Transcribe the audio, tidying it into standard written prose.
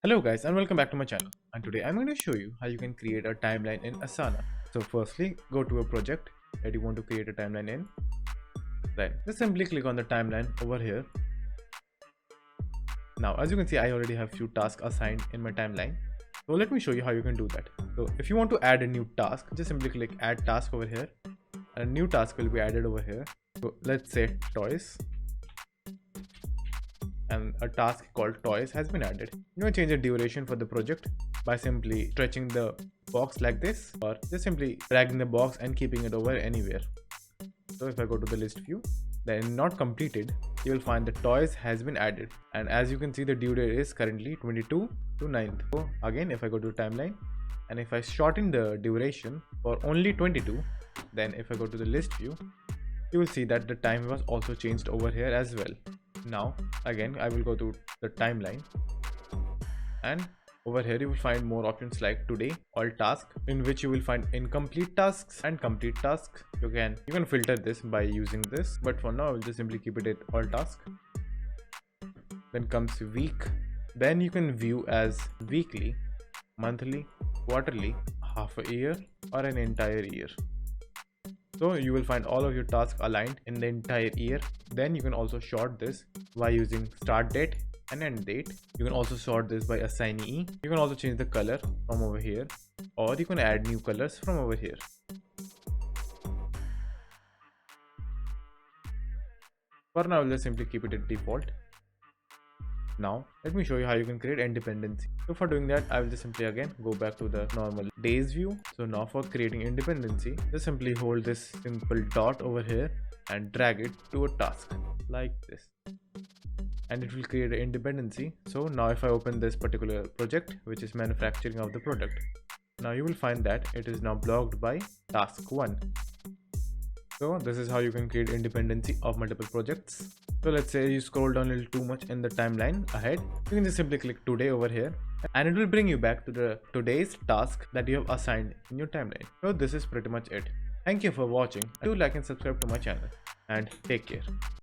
Hello guys and welcome back to my channel, and today I'm going to show you how you can create a timeline in Asana. So firstly, go to a project that you want to create a timeline in. Right, just simply click on the timeline over here. Now as you can see, I already have few tasks assigned in my timeline. So let me show you how you can do that. So if you want to add a new task, just simply click add task over here and a new task will be added over here. So let's say toys, and a task called toys has been added. You can change the duration for the project by simply stretching the box like this, or just simply dragging the box and keeping it over anywhere. So if I go to the list view, then not completed, you will find the toys has been added, and as you can see, the due date is currently 22 to 9th. So again, if I go to timeline and if I shorten the duration for only 22, then if I go to the list view, you will see that the time was also changed over here as well. Now again, I will go to the timeline, and over here you will find more options like today, all tasks, in which you will find incomplete tasks and complete tasks. You can filter this by using this, but for now I will just simply keep it at all tasks. Then comes week, then you can view as weekly, monthly, quarterly, half a year, or an entire year. So you will find all of your tasks aligned in the entire year. Then you can also sort this by using start date and end date. You can also sort this by assignee. You can also change the color from over here, or you can add new colors from over here. For now, I'll just simply keep it at default. Now let me show you how you can create independency. So for doing that, I will just simply again go back to the normal days view. So now for creating independency, just simply hold this simple dot over here and drag it to a task like this, and it will create an independency. So now if I open this particular project, which is manufacturing of the product, now you will find that it is now blocked by task 1. So this is how you can create independency of multiple projects. So let's say you scroll down a little too much in the timeline ahead, you can just simply click today over here, and it will bring you back to the today's task that you have assigned in your timeline. So this is pretty much it. Thank you for watching. Do like and subscribe to my channel, and take care.